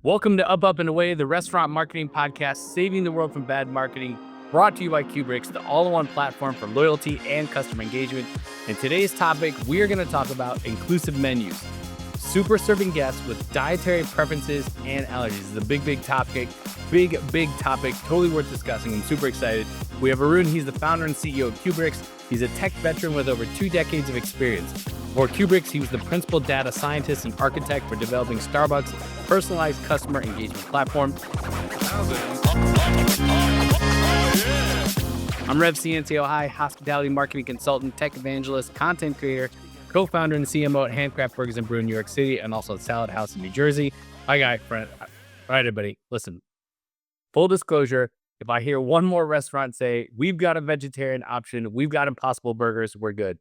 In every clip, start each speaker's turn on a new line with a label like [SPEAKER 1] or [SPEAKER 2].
[SPEAKER 1] Welcome to Up and Away, the restaurant marketing podcast, saving the world from bad marketing, brought to you by Qubriux, the all-in-one platform for loyalty and customer engagement. In today's topic, we are going to talk about inclusive menus, super serving guests with dietary preferences and allergies. This is a big topic, big topic, totally worth discussing. I'm super excited. We have Arun. He's the founder and CEO of Qubriux. He's a tech veteran with over 2 decades of experience. For Qubriux, he was the principal data scientist and architect for developing Starbucks' personalized customer engagement platform. I'm Rev Ciancio, hospitality marketing consultant, tech evangelist, content creator, co-founder and CMO at Handcraft Burgers and Brew in New York City, and also at Salad House in New Jersey. Hi, guy, friend. All right, everybody, listen. Full disclosure, if I hear one more restaurant say, we've got a vegetarian option, we've got Impossible Burgers, we're good.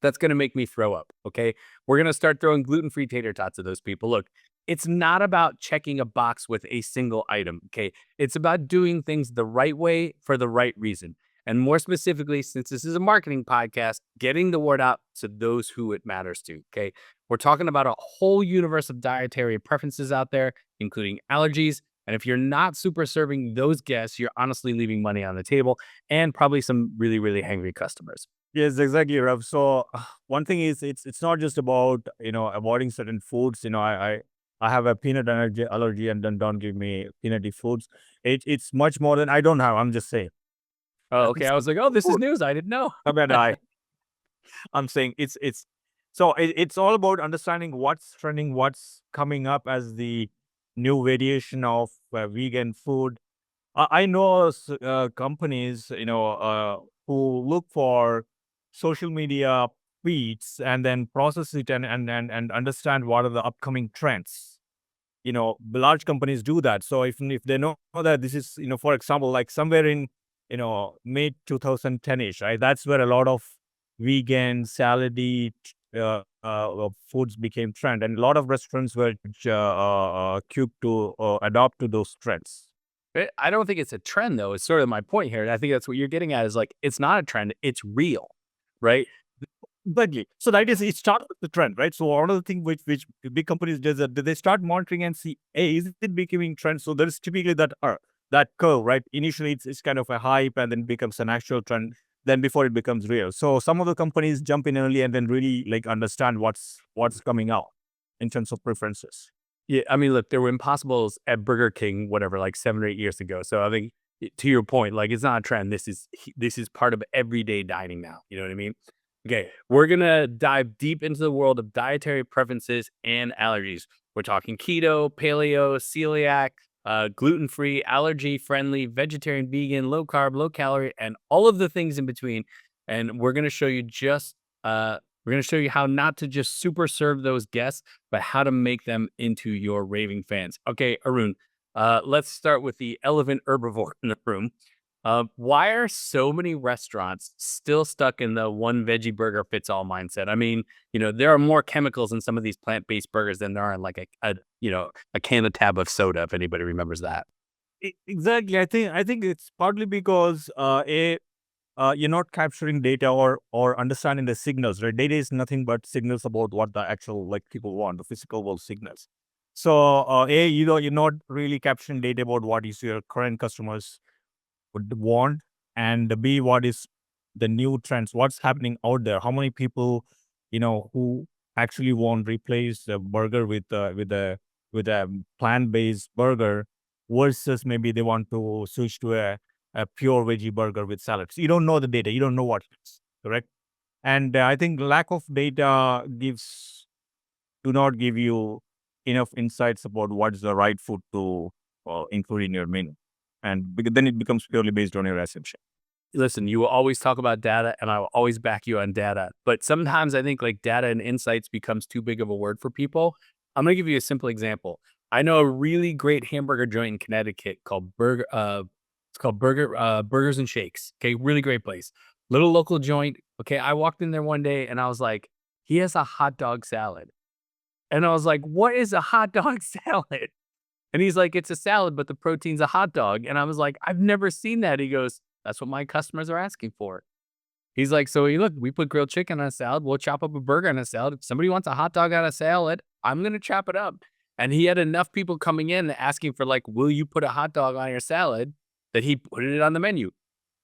[SPEAKER 1] That's going to make me throw up, okay? We're going to start throwing gluten-free tater tots at those people. Look, it's not about checking a box with a single item, okay? It's about doing things the right way for the right reason. And more specifically, since this is a marketing podcast, getting the word out to those who it matters to, okay? We're talking about a whole universe of dietary preferences out there, including allergies. And if you're not super serving those guests, you're honestly leaving money on the table and probably some really hangry customers.
[SPEAKER 2] Yes, exactly, Rav. So one thing is it's not just about avoiding certain foods. I have a peanut allergy, and then don't give me peanutty foods. It's much more than I don't have. I'm just saying.
[SPEAKER 1] Oh, okay. I was like, oh, this is news. I didn't know.
[SPEAKER 2] I mean, I'm saying it's all about understanding what's trending, what's coming up as the new variation of vegan food. I know companies, who look for social media feeds and then process it and understand what are the upcoming trends. Large companies do that. So if they know that this is, for example, like somewhere in, mid 2010-ish, right? That's where a lot of vegan, salady foods became trend. And a lot of restaurants were cubed to adopt to those trends.
[SPEAKER 1] I don't think it's a trend, though. It's sort of my point here. And I think that's what you're getting at is like, it's not a trend. It's real, right?
[SPEAKER 2] Exactly. So that is, it starts with the trend, right? So one of the things which big companies do is that they start monitoring and see, hey, is it becoming trend? So there is typically that curve, right? Initially, it's kind of a hype and then becomes an actual trend. Then before it becomes real. So some of the companies jump in early and then really like understand what's coming out in terms of preferences.
[SPEAKER 1] Yeah. I mean, look, there were Impossibles at Burger King, whatever, like 7 or 8 years ago. So I think to your point, like it's not a trend. This is part of everyday dining now. You know what I mean? Okay, we're gonna dive deep into the world of dietary preferences and allergies. We're talking keto, paleo, celiac, gluten-free, allergy-friendly, vegetarian, vegan, low carb, low calorie, and all of the things in between. And we're gonna show you how not to just super serve those guests, but how to make them into your raving fans. Okay, Arun, let's start with the elephant herbivore in the room. Why are so many restaurants still stuck in the one veggie burger fits all mindset? I mean, there are more chemicals in some of these plant-based burgers than there are in like a can of tab of soda, if anybody remembers that.
[SPEAKER 2] Exactly. I think it's partly because you're not capturing data or understanding the signals, right? Data is nothing but signals about what the actual like people want, the physical world signals. So you're not really capturing data about what is your current customers would want, and B, what is the new trends, what's happening out there, how many people who actually want replace the burger with a plant-based burger versus maybe they want to switch to a pure veggie burger with salads. You don't know the data, you don't know what it is, correct? And I think lack of data do not give you enough insights about what is the right food to include in your menu, and then it becomes purely based on your assumption.
[SPEAKER 1] Listen, you will always talk about data, and I will always back you on data. But sometimes I think like data and insights becomes too big of a word for people. I'm gonna give you a simple example. I know a really great hamburger joint in Connecticut called Burger. It's called Burgers and Shakes. Okay, really great place. Little local joint. Okay, I walked in there one day and I was like, he has a hot dog salad, and I was like, what is a hot dog salad? And he's like, it's a salad, but the protein's a hot dog. And I was like, I've never seen that. He goes, that's what my customers are asking for. He's like, so look, we put grilled chicken on a salad. We'll chop up a burger on a salad. If somebody wants a hot dog on a salad, I'm going to chop it up. And he had enough people coming in asking for like, will you put a hot dog on your salad, that he put it on the menu.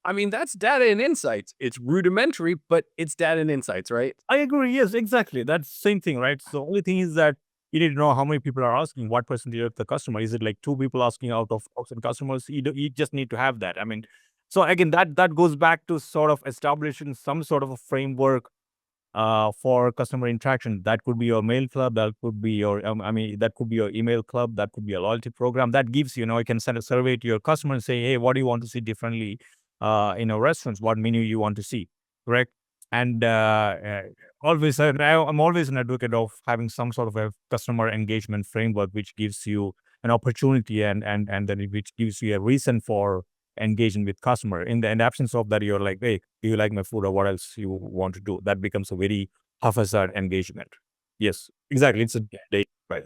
[SPEAKER 1] I mean, that's data and insights. It's rudimentary, but it's data and insights, right?
[SPEAKER 2] I agree. Yes, exactly. That's same thing, right? So only thing is that you need to know how many people are asking, what percentage of the customer. Is it like two people asking out of 1,000 customers? You just need to have that. I mean, so again, that goes back to sort of establishing some sort of a framework for customer interaction. That could be your mail club. That could be your, that could be your email club. That could be a loyalty program. That gives, you can send a survey to your customer and say, hey, what do you want to see differently in our restaurants? What menu you want to see, correct? And always, I'm always an advocate of having some sort of a customer engagement framework, which gives you an opportunity and then which gives you a reason for engaging with customer. In the absence of that, you're like, hey, do you like my food or what else you want to do? That becomes a very haphazard engagement. Yes, exactly. It's a date, right?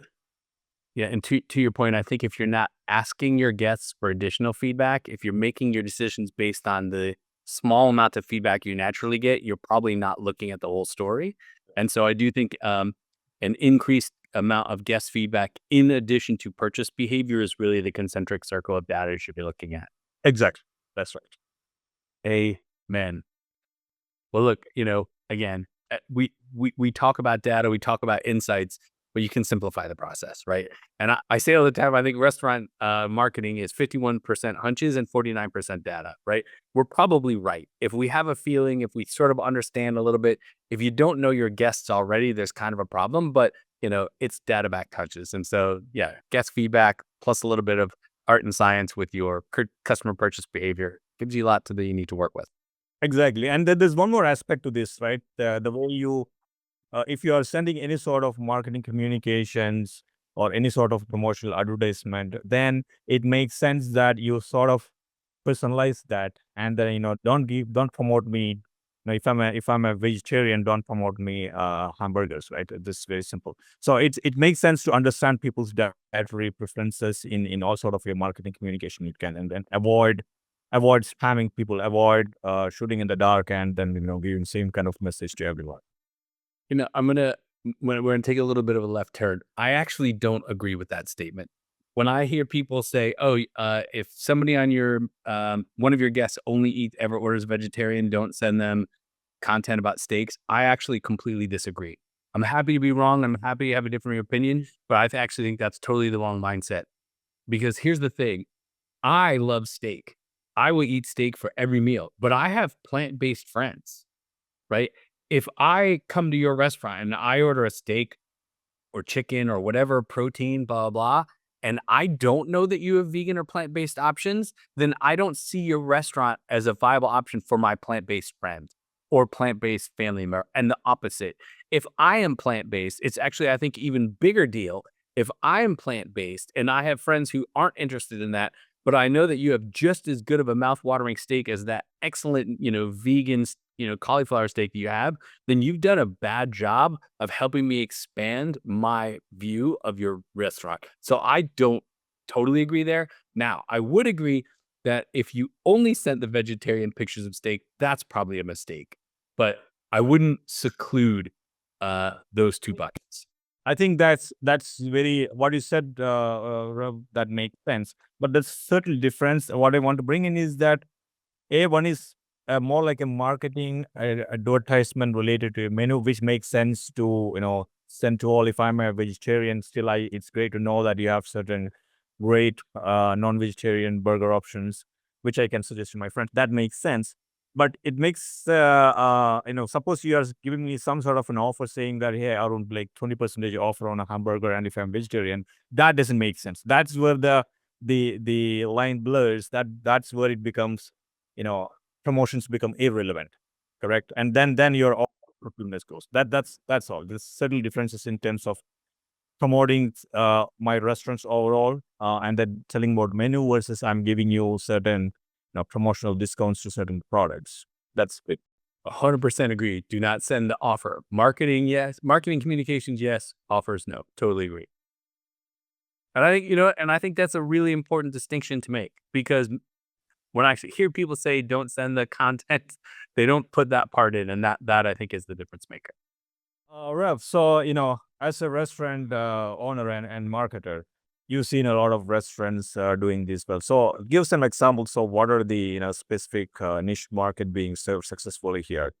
[SPEAKER 1] Yeah, and to your point, I think if you're not asking your guests for additional feedback, if you're making your decisions based on the small amount of feedback you naturally get, you're probably not looking at the whole story. And so I do think an increased amount of guest feedback in addition to purchase behavior is really the concentric circle of data you should be looking at.
[SPEAKER 2] Exactly. That's right.
[SPEAKER 1] Amen. Well, look, again, we talk about data, we talk about insights, but you can simplify the process, right? And I say all the time, I think restaurant marketing is 51% hunches and 49% data, right? We're probably right. If we have a feeling, if we sort of understand a little bit, if you don't know your guests already, there's kind of a problem, but it's data backed hunches. And so, yeah, guest feedback plus a little bit of art and science with your customer purchase behavior gives you a lot that you need to work with.
[SPEAKER 2] Exactly. And then there's one more aspect to this, right? The way you, if you are sending any sort of marketing communications or any sort of promotional advertisement, then it makes sense that you sort of personalize that, and then don't promote me. If I'm a vegetarian, don't promote me hamburgers, right? This is very simple. So it makes sense to understand people's dietary preferences in all sort of your marketing communication. You can, and then avoid spamming people, avoid shooting in the dark, and then giving same kind of message to everyone.
[SPEAKER 1] I'm gonna we're gonna take a little bit of a left turn. I actually don't agree with that statement. When I hear people say, "Oh, if somebody on your one of your guests ever orders vegetarian, don't send them content about steaks," I actually completely disagree. I'm happy to be wrong. I'm happy to have a different opinion, but actually think that's totally the wrong mindset. Because here's the thing: I love steak. I will eat steak for every meal, but I have plant-based friends, right? If I come to your restaurant and I order a steak or chicken or whatever protein, blah, blah, and I don't know that you have vegan or plant-based options, then I don't see your restaurant as a viable option for my plant-based friend or plant-based family member. And the opposite. If I am plant-based, it's actually, I think, even bigger deal. If I am plant-based and I have friends who aren't interested in that, but I know that you have just as good of a mouth-watering steak as that excellent, vegan, cauliflower steak that you have, then you've done a bad job of helping me expand my view of your restaurant. So I don't totally agree there. Now, I would agree that if you only sent the vegetarian pictures of steak, that's probably a mistake. But I wouldn't seclude those two buckets.
[SPEAKER 2] I think that's very what you said, Rav, that makes sense. But the certain difference. What I want to bring in is that one is more like a marketing advertisement related to a menu, which makes sense to send to all. If I'm a vegetarian, still, it's great to know that you have certain great non-vegetarian burger options, which I can suggest to my friends. That makes sense. But it makes suppose you are giving me some sort of an offer saying that, hey, Arun, like 20% offer on a hamburger, and if I'm vegetarian, that doesn't make sense. That's where the line blurs. That's where it becomes, promotions become irrelevant, correct? And then your opportunity goes. That's all. There's subtle differences in terms of promoting my restaurants overall, and then telling about menu versus I'm giving you certain promotional discounts to certain products. That's it.
[SPEAKER 1] 100% agree. Do not send the offer. Marketing, yes. Marketing communications, yes. Offers, no. Totally agree. And I think that's a really important distinction to make, because when I actually hear people say don't send the content, they don't put that part in, and that I think is the difference maker.
[SPEAKER 2] Rev, so, as a restaurant owner and marketer, you've seen a lot of restaurants doing this well. So give some examples of what are the, specific niche market being served successfully here.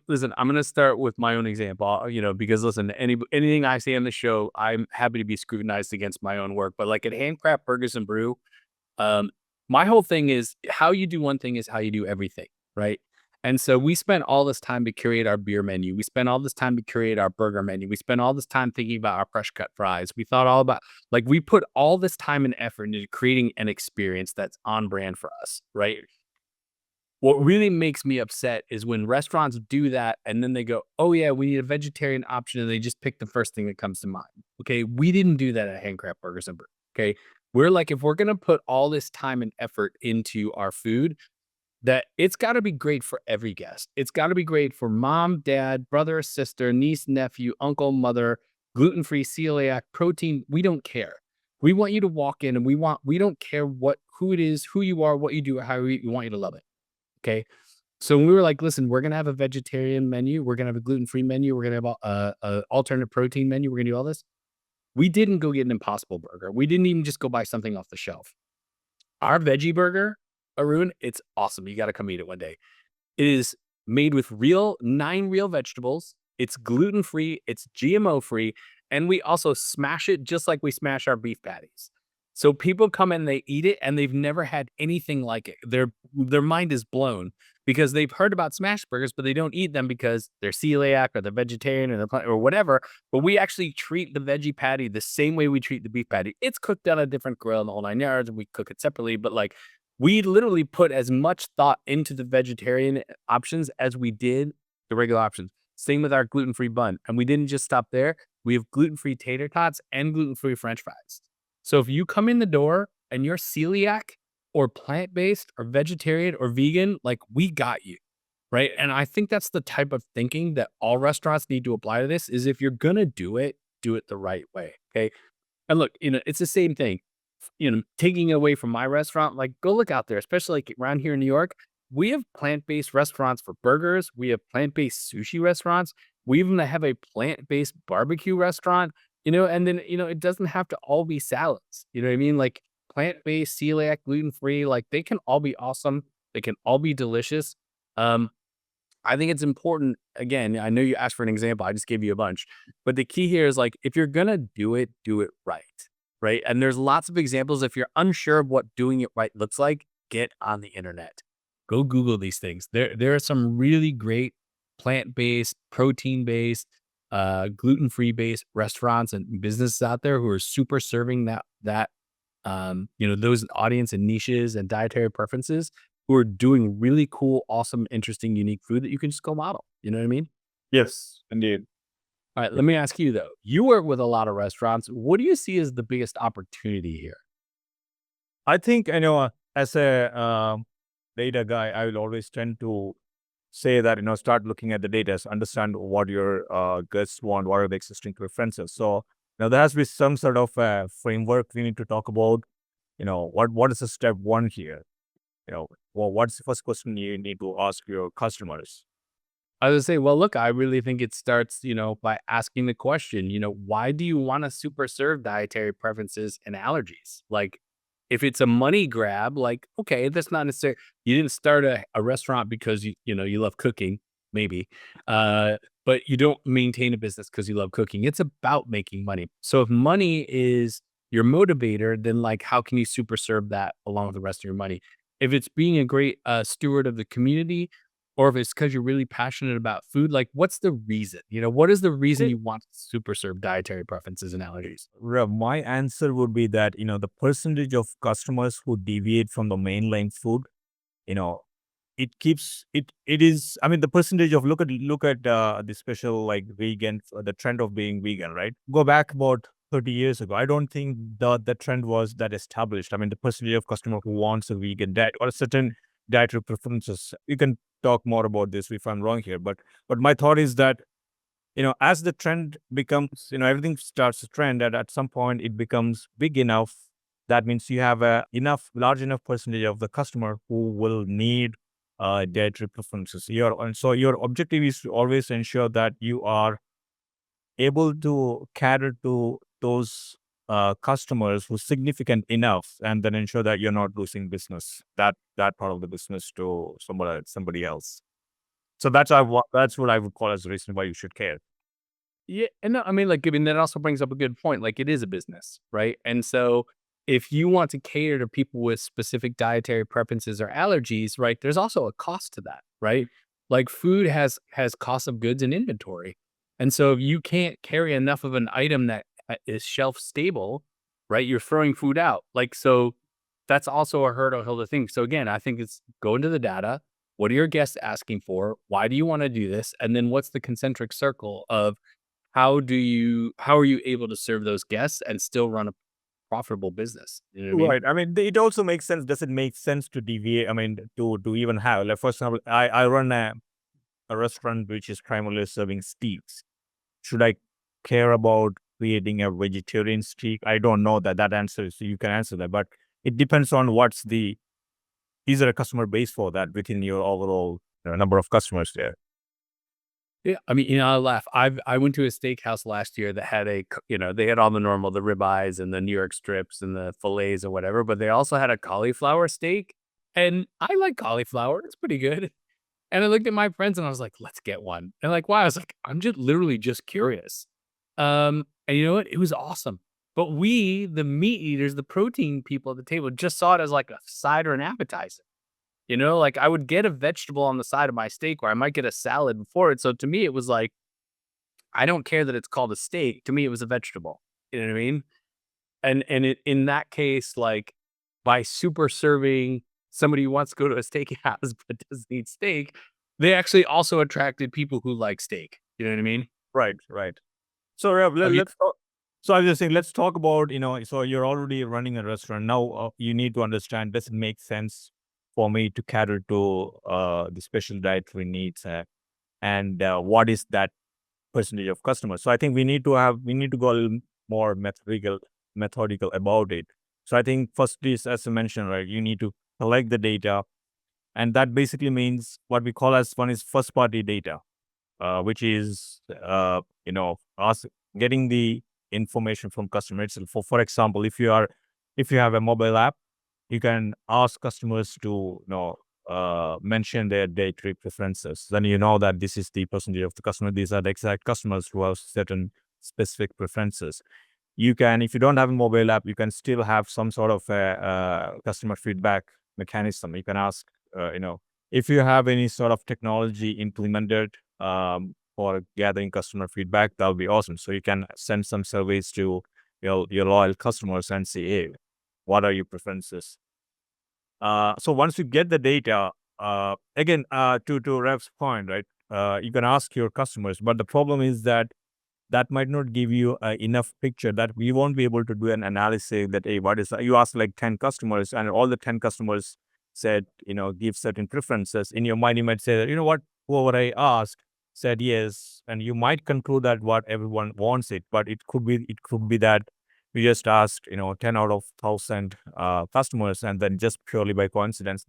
[SPEAKER 1] Listen, I'm gonna start with my own example, because listen, anything I say on the show, I'm happy to be scrutinized against my own work. But like at Handcraft Burgers and Brew, um, my whole thing is how you do one thing is how you do everything, right? And so we spent all this time to curate our beer menu. We spent all this time to curate our burger menu. We spent all this time thinking about our fresh cut fries. We thought all about like we put all this time and effort into creating an experience that's on brand for us, right? What really makes me upset is when restaurants do that and then they go, "Oh yeah, we need a vegetarian option," and they just pick the first thing that comes to mind. Okay, we didn't do that at Handcraft Burgers and Brew. Okay, we're like, if we're gonna put all this time and effort into our food, that it's got to be great for every guest. It's got to be great for mom, dad, brother, sister, niece, nephew, uncle, mother, gluten-free, celiac, protein. We don't care. We want you to walk in and we don't care who it is, who you are, what you do, or how we want you to love it. Okay. So when we were like, listen, we're gonna have a vegetarian menu, we're gonna have a gluten-free menu, we're gonna have a alternate protein menu, we're gonna do all this. We didn't go get an Impossible Burger. We didn't even just go buy something off the shelf. Our veggie burger, Arun, it's awesome. You got to come eat it one day. It is made with 9 real vegetables. It's gluten free. It's GMO free, and we also smash it just like we smash our beef patties. So people come in, they eat it, and they've never had anything like it. Their mind is blown because they've heard about smash burgers, but they don't eat them because they're celiac or they're vegetarian or or whatever. But we actually treat the veggie patty the same way we treat the beef patty. It's cooked on a different grill in the whole 9 yards, and we cook it separately. But like we literally put as much thought into the vegetarian options as we did the regular options. Same with our gluten-free bun. And we didn't just stop there. We have gluten-free tater tots and gluten-free French fries. So if you come in the door and you're celiac or plant-based or vegetarian or vegan, like we got you, right? And I think that's the type of thinking that all restaurants need to apply to this is if you're going to do it the right way, okay? And look, it's the same thing. Taking away from my restaurant, like go look out there, especially like around here in New York. We have plant-based restaurants for burgers. We have plant-based sushi restaurants. We even have a plant-based barbecue restaurant, and then, it doesn't have to all be salads. You know what I mean? Like plant-based, celiac, gluten-free, like they can all be awesome. They can all be delicious. Um, I think it's important. Again, I know you asked for an example. I just gave you a bunch. But the key here is like, if you're going to do it right. Right. And there's lots of examples. If you're unsure of what doing it right looks like, get on the internet. Go Google these things. There are some really great plant-based, protein-based, gluten-free based restaurants and businesses out there who are super serving those audience and niches and dietary preferences who are doing really cool, awesome, interesting, unique food that you can just go model. You know what I mean?
[SPEAKER 2] Yes, indeed.
[SPEAKER 1] All right, let me ask you though. You work with a lot of restaurants. What do you see as the biggest opportunity here?
[SPEAKER 2] I think, as a data guy, I will always tend to say that, start looking at the data, understand what your guests want, what are the existing preferences. So now there has to be some sort of framework we need to talk about. What is the step one here? What's the first question you need to ask your customers?
[SPEAKER 1] I would say, well, look, I really think it starts, by asking the question, why do you want to super serve dietary preferences and allergies? Like, if it's a money grab, like, okay, that's not necessarily, you didn't start a restaurant because you love cooking, maybe, but you don't maintain a business because you love cooking. It's about making money. So if money is your motivator, then like, how can you super serve that along with the rest of your money? If it's being a great steward of the community, or if it's because you're really passionate about food, like what's the reason? What is the reason you want to super serve dietary preferences and allergies?
[SPEAKER 2] My answer would be that, the percentage of customers who deviate from the mainline food, you know, it is, I mean, the percentage of, look at the special like vegan, the trend of being vegan, right? Go back about 30 years ago. I don't think the trend was that established. I mean, the percentage of customer who wants a vegan diet or a certain dietary preferences. You can talk more about this if I'm wrong here, but my thought is that, as the trend becomes, everything starts to trend, and at some point it becomes big enough. That means you have a large enough percentage of the customer who will need dietary preferences. So your objective is to always ensure that you are able to cater to those customers who's significant enough, and then ensure that you're not losing business, that part of the business, to somebody else. So that's what I would call as the reason why you should care.
[SPEAKER 1] Yeah, and no, I mean, like, I mean, that also brings up a good point. Like, it is a business, right? And so, if you want to cater to people with specific dietary preferences or allergies, right, there's also a cost to that, right? Like, food has cost of goods and inventory, and so if you can't carry enough of an item that is shelf stable, right, you're throwing food out. Like, so that's also a hurdle to think. So again, I think it's go into the data. What are your guests asking for? Why do you want to do this? And then what's the concentric circle of how are you able to serve those guests and still run a profitable business? You know what I mean?
[SPEAKER 2] Right. I mean, it also makes sense. Does it make sense to deviate? I mean, to even have, like, for example, I run a restaurant which is primarily serving steaks. Should I care about creating a vegetarian steak? I don't know that answer. So you can answer that, but it depends on is there a customer base for that within your overall number of customers there?
[SPEAKER 1] Yeah, I mean, I laugh. I went to a steakhouse last year that had they had all the normal, the ribeyes and the New York strips and the fillets or whatever, but they also had a cauliflower steak, and I like cauliflower. It's pretty good. And I looked at my friends and I was like, "Let's get one." And like, why? I was like, "I'm just literally just curious." And you know what? It was awesome. But we, the meat eaters, the protein people at the table, just saw it as like a side or an appetizer. You know, like I would get a vegetable on the side of my steak, or I might get a salad before it. So to me, it was like, I don't care that it's called a steak. To me, it was a vegetable. You know what I mean? In that case, like by super serving somebody who wants to go to a steakhouse but doesn't eat steak, they actually also attracted people who like steak. You know what I mean?
[SPEAKER 2] Right, right. So, Rev,
[SPEAKER 1] Have you
[SPEAKER 2] let's talk. So I was just saying, let's talk about, so you're already running a restaurant. Now, you need to understand, does it make sense for me to cater to the special dietary needs? And what is that percentage of customers? So I think we need to go a little more methodical about it. So I think first is, as I mentioned, right, you need to collect the data. And that basically means what we call as one is first party data, which is us getting the information from customer itself. For example, if you have a mobile app, you can ask customers to mention their dietary preferences. Then you know that this is the percentage of the customer. These are the exact customers who have certain specific preferences. You can, if you don't have a mobile app, you can still have some sort of a customer feedback mechanism. You can ask, if you have any sort of technology implemented for gathering customer feedback, that would be awesome. So you can send some surveys to your loyal customers and say, hey, what are your preferences? So once you get the data, again, to Rev's point, right? You can ask your customers, but the problem is that might not give you enough picture, that we won't be able to do an analysis that, hey, what is that? You ask like 10 customers and all the 10 customers said, give certain preferences. In your mind, you might say that, what, whoever I asked said yes. And you might conclude that what everyone wants it, but it could be that we just asked, 10 out of 1,000 customers. And then just purely by coincidence,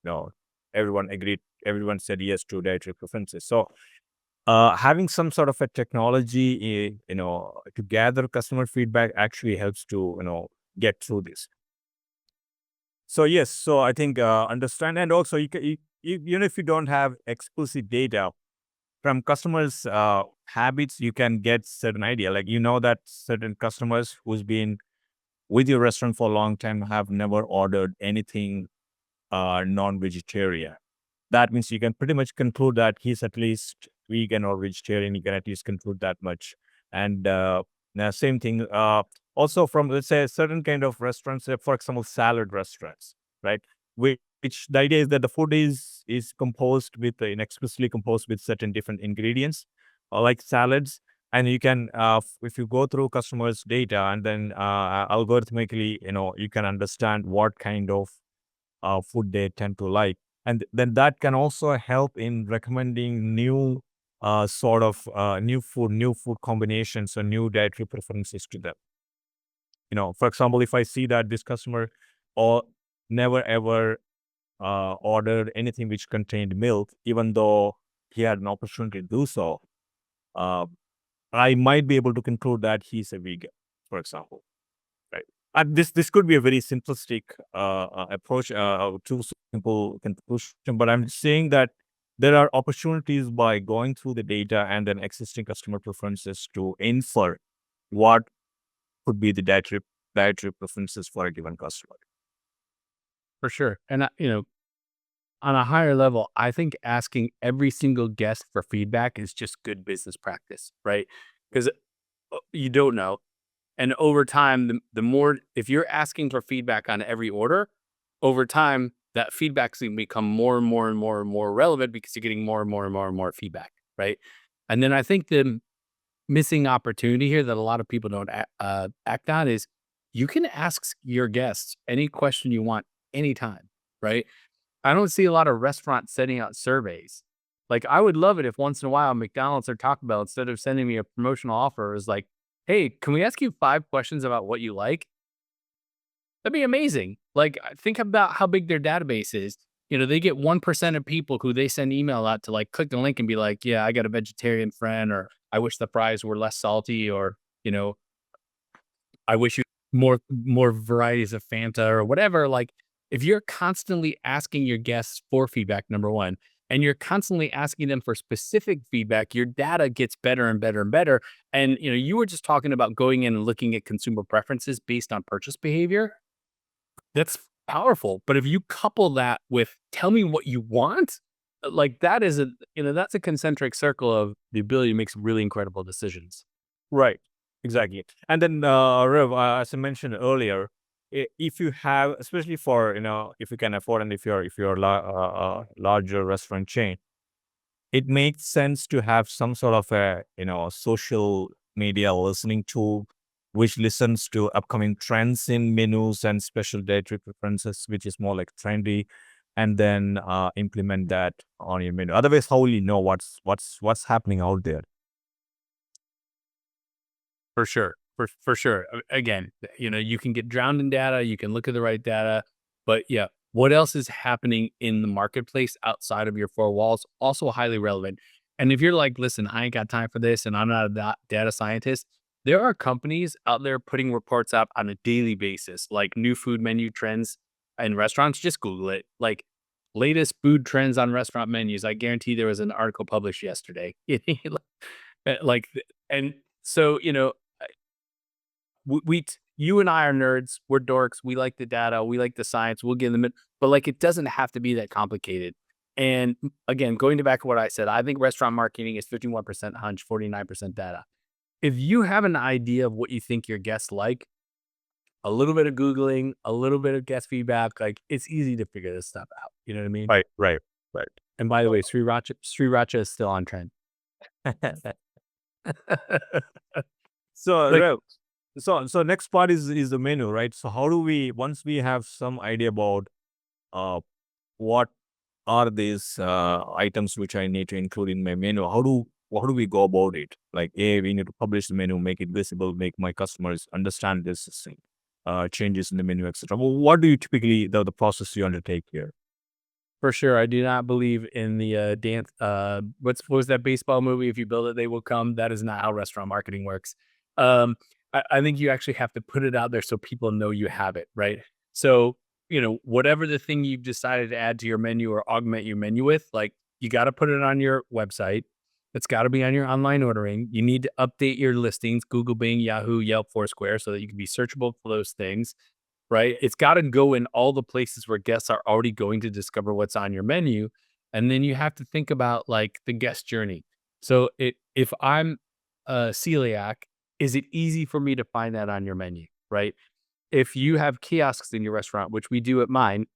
[SPEAKER 2] know, everyone said yes to dietary preferences. So having some sort of a technology, to gather customer feedback actually helps to, get through this. So yes, so I think understand, and also if you don't have explicit data from customers' habits, you can get certain idea. Like that certain customers who's been with your restaurant for a long time have never ordered anything non-vegetarian. That means you can pretty much conclude that he's at least vegan or vegetarian. You can at least conclude that much. And now same thing. Also from, let's say, a certain kind of restaurants, for example, salad restaurants, right? Which the idea is that the food is composed with explicitly composed with certain different ingredients, like salads. And you can, if you go through customers' data and then algorithmically, you can understand what kind of food they tend to like. And then that can also help in recommending new new food combinations or new dietary preferences to them. For example, if I see that this customer or never ever ordered anything which contained milk, even though he had an opportunity to do so, uh, I might be able to conclude that he's a vegan, for example. Right. And this could be a very simplistic approach, too simple conclusion, but I'm saying that there are opportunities by going through the data and then existing customer preferences to infer what could be the dietary preferences for a given customer.
[SPEAKER 1] For sure. And on a higher level, I think asking every single guest for feedback is just good business practice, right? Because you don't know. And over time, the more, if you're asking for feedback on every order, over time, that feedback's going to become more and more and more and more relevant because you're getting more and more and more and more feedback, right? And then I think the missing opportunity here that a lot of people don't act on is you can ask your guests any question you want anytime, right? I don't see a lot of restaurants sending out surveys. Like, I would love it if once in a while McDonald's or Taco Bell, instead of sending me a promotional offer, is like, "Hey, can we ask you 5 questions about what you like?" That'd be amazing. Like, think about how big their database is. They get 1% of people who they send email out to, like, click the link and be like, "Yeah, I got a vegetarian friend," or "I wish the fries were less salty," or, you know, "I wish you more varieties of Fanta," or whatever. Like, if you're constantly asking your guests for feedback, number 1, and you're constantly asking them for specific feedback, your data gets better and better and better. And, you were just talking about going in and looking at consumer preferences based on purchase behavior. That's powerful. But if you couple that with tell me what you want, like, that is that's a concentric circle of the ability to make some really incredible decisions.
[SPEAKER 2] Right. Exactly. And then, Rev, as I mentioned earlier, if you have, especially for, if you can afford, and if you're larger restaurant chain, it makes sense to have some sort of a, social media listening tool which listens to upcoming trends in menus and special dietary preferences, which is more like trendy, and then implement that on your menu. Otherwise, how will you know what's happening out there?
[SPEAKER 1] For sure. For sure. Again, you can get drowned in data, you can look at the right data, but yeah, what else is happening in the marketplace outside of your four walls? Also highly relevant. And if you're like, listen, I ain't got time for this and I'm not a data scientist, there are companies out there putting reports out on a daily basis, like new food menu trends in restaurants. Just Google it. Like, latest food trends on restaurant menus. I guarantee there was an article published yesterday. like, and so, you and I are nerds. We're dorks. We like the data. We like the science. We'll give them it. But, like, it doesn't have to be that complicated. And again, going back to what I said, I think restaurant marketing is 51% hunch, 49% data. If you have an idea of what you think your guests like, a little bit of Googling, a little bit of guest feedback, like, it's easy to figure this stuff out. You know what I mean?
[SPEAKER 2] Right, right, right.
[SPEAKER 1] And by the way, Sriracha is still on trend.
[SPEAKER 2] So,
[SPEAKER 1] Like,
[SPEAKER 2] Rev, so next part is the menu, right? So how do we, once we have some idea about uh what are these items which I need to include in my menu, how do we go about it? Like, we need to publish the menu, make it visible, make my customers understand this thing, changes in the menu, etc. Well, what do you typically, the process you undertake here?
[SPEAKER 1] for sure, I do not believe in the dance. What was that baseball movie? If you build it, they will come. That is not how restaurant marketing works. Um, I think you actually have to put it out there so people know you have it, right? So, whatever the thing you've decided to add to your menu or augment your menu with, like, you got to put it on your website. It's got to be on your online ordering. You need to update your listings, Google, Bing, Yahoo, Yelp, Foursquare, so that you can be searchable for those things, right? It's got to go in all the places where guests are already going to discover what's on your menu. And then you have to think about, like, the guest journey. So if I'm a celiac, is it easy for me to find that on your menu, right? If you have kiosks in your restaurant, which we do at mine,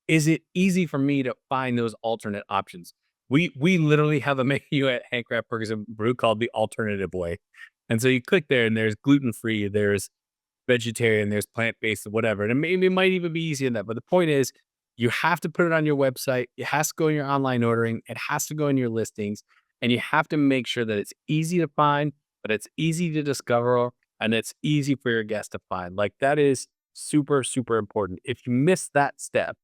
[SPEAKER 1] is it easy for me to find those alternate options? We literally have a menu at Handcraft Burgers and Brew called the Alternative Way. And so you click there and there's gluten-free, there's vegetarian, there's plant-based, whatever. And it might even be easy in that. But the point is, you have to put it on your website. It has to go in your online ordering. It has to go in your listings. And you have to make sure that it's easy to find, but it's easy to discover, and it's easy for your guests to find. Like, that is super, super important. If you miss that step,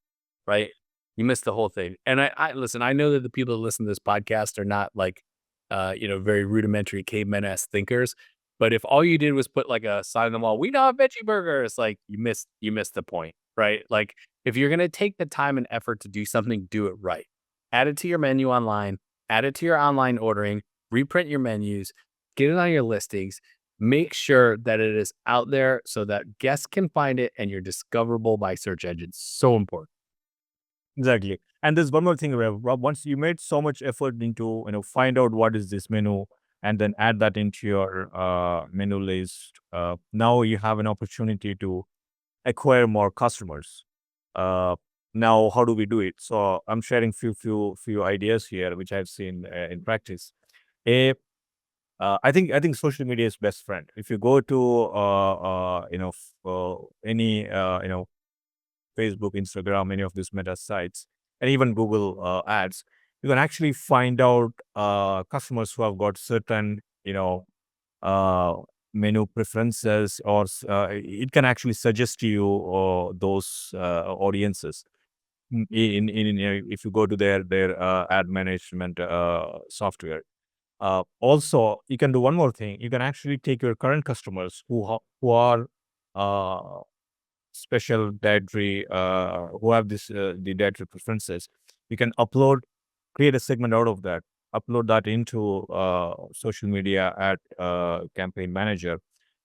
[SPEAKER 1] right? You missed the whole thing. And I listen, I know that the people that listen to this podcast are not like, very rudimentary caveman-esque thinkers. But if all you did was put like a sign on the wall, we don't have veggie burgers, like you missed the point, right? Like if you're gonna take the time and effort to do something, do it right. Add it to your menu online, add it to your online ordering, reprint your menus, get it on your listings, make sure that it is out there so that guests can find it and you're discoverable by search engines. So important.
[SPEAKER 2] Exactly. And there's one more thing, Rob. Once you made so much effort into, find out what is this menu and then add that into your menu list, now you have an opportunity to acquire more customers. Uh, Now, how do we do it? So I'm sharing few ideas here, which I've seen in practice. A, I think social media is best friend. If you go to any Facebook, Instagram, any of these meta sites, and even Google ads, you can actually find out customers who have got certain, uh, menu preferences, or it can actually suggest to you those audiences. If you go to their ad management software. Also, you can do one more thing. You can actually take your current customers who are uh, special dietary, who have the dietary preferences. You can create a segment out of that, upload that into social media at campaign manager,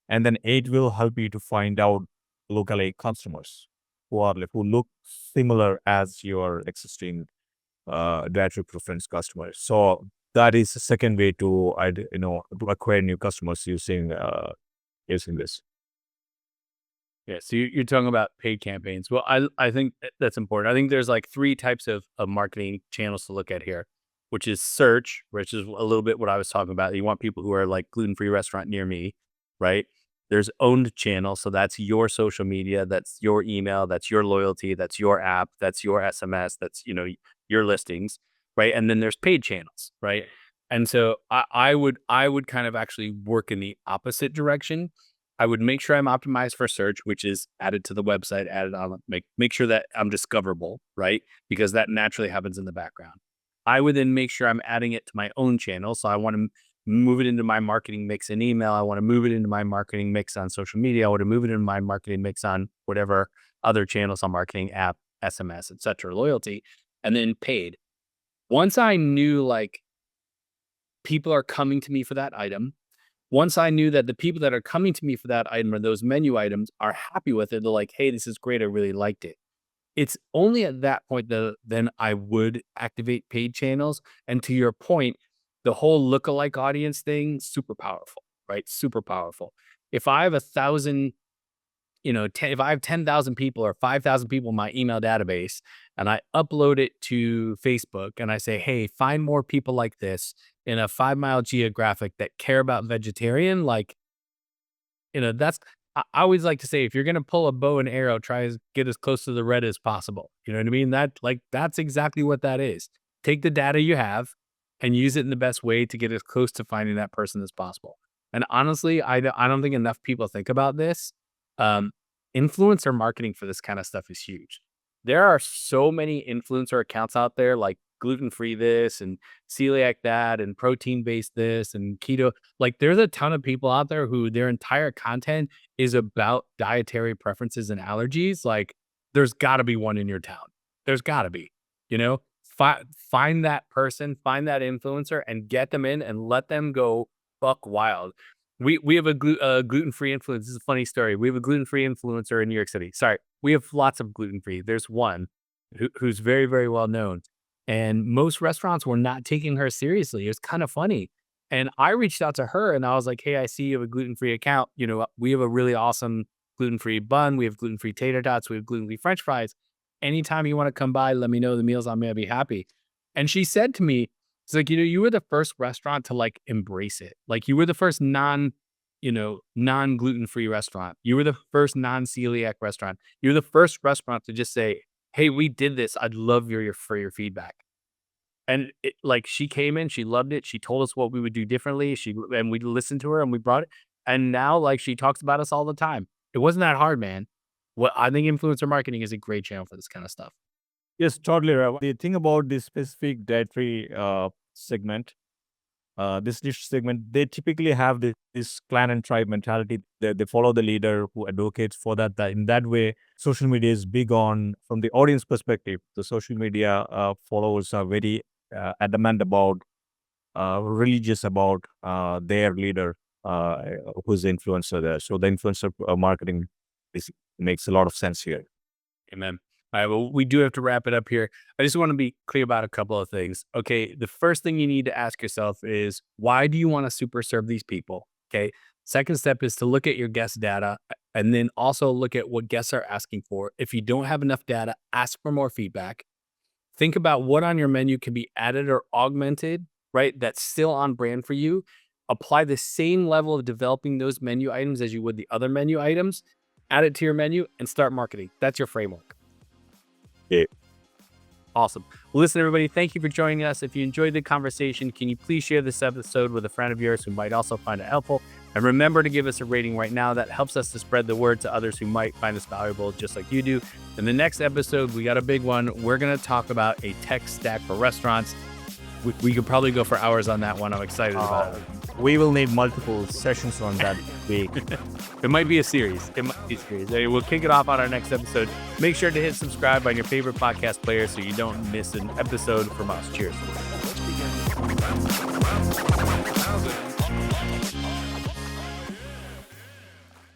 [SPEAKER 2] and then it will help you to find out locally customers who look similar as your existing dietary preference customers. So that is the second way to acquire new customers using this.
[SPEAKER 1] Yeah, so you're talking about paid campaigns. Well, I think that's important. I think there's like three types of marketing channels to look at here, which is search, which is a little bit what I was talking about. You want people who are like gluten-free restaurant near me, right? There's owned channel, so that's your social media, that's your email, that's your loyalty, that's your app, that's your SMS, that's your listings, right? And then there's paid channels, right? And so I would kind of actually work in the opposite direction. I would make sure I'm optimized for search, which is added to the website, added on, make sure that I'm discoverable, right? Because that naturally happens in the background. I would then make sure I'm adding it to my own channel. So I want to move it into my marketing mix in email. I want to move it into my marketing mix on social media. I want to move it into my marketing mix on whatever other channels on marketing, app, SMS, etc., loyalty, and then paid. Once I knew like people are coming to me for that item, once I knew that the people that are coming to me for that item or those menu items are happy with it, they're like, hey, this is great. I really liked it. It's only at that point that then I would activate paid channels. And to your point, the whole lookalike audience thing, super powerful, right? Super powerful. If I have 1,000, if I have 10,000 people or 5,000 people in my email database and I upload it to Facebook and I say, hey, find more people like this in a 5 mile geographic that care about vegetarian, like, that's, I always like to say, if you're going to pull a bow and arrow, try to get as close to the red as possible. You know what I mean? That's exactly what that is. Take the data you have and use it in the best way to get as close to finding that person as possible. And honestly, I don't think enough people think about this. Um, Influencer marketing for this kind of stuff is huge. There are so many influencer accounts out there, like gluten free this and celiac that and protein based this and keto. Like there's a ton of people out there who their entire content is about dietary preferences and allergies. Like there's got to be one in your town. There's got to be, you know, find that person, find that influencer and get them in and let them go buck wild. We have a gluten-free influencer. This is a funny story. We have a gluten-free influencer in New York City. Sorry, we have lots of gluten-free. There's one who's very, very well known, and most restaurants were not taking her seriously. It was kind of funny, and I reached out to her and I was like, "Hey, I see you have a gluten-free account. We have a really awesome gluten-free bun. We have gluten-free tater tots. We have gluten-free French fries. Anytime you want to come by, let me know the meals. I'm gonna be happy." And she said to me, it's like, you were the first restaurant to like embrace it. Like you were the first non-gluten-free restaurant. You were the first non-celiac restaurant. You're the first restaurant to just say, hey, we did this. I'd love your feedback. And like she came in, she loved it. She told us what we would do differently. And we listened to her and we brought it. And now like she talks about us all the time. It wasn't that hard, man. What I think influencer marketing is a great channel for this kind of stuff.
[SPEAKER 2] Yes, totally. Right. The thing about this specific dietary segment, this niche segment, they typically have this clan and tribe mentality. They follow the leader who advocates for that. That in that way, social media is big on from the audience perspective. The social media followers are very adamant about, religious about their leader, who's the influencer there. So the influencer marketing makes a lot of sense here.
[SPEAKER 1] Amen. All right. Well, we do have to wrap it up here. I just want to be clear about a couple of things. Okay. The first thing you need to ask yourself is, why do you want to super serve these people? Okay. Second step is to look at your guest data and then also look at what guests are asking for. If you don't have enough data, ask for more feedback. Think about what on your menu can be added or augmented, right? That's still on brand for you. Apply the same level of developing those menu items as you would the other menu items. Add it to your menu and start marketing. That's your framework.
[SPEAKER 2] Yeah.
[SPEAKER 1] Awesome. Well, listen, everybody, thank you for joining us. If you enjoyed the conversation, can you please share this episode with a friend of yours who might also find it helpful? And remember to give us a rating right now. That helps us to spread the word to others who might find us valuable, just like you do. In the next episode, we got a big one. We're going to talk about a tech stack for restaurants. We could probably go for hours on that one. I'm excited about it.
[SPEAKER 2] We will need multiple sessions on that week.
[SPEAKER 1] It might be a series. We'll kick it off on our next episode. Make sure to hit subscribe on your favorite podcast player so you don't miss an episode from us. Cheers.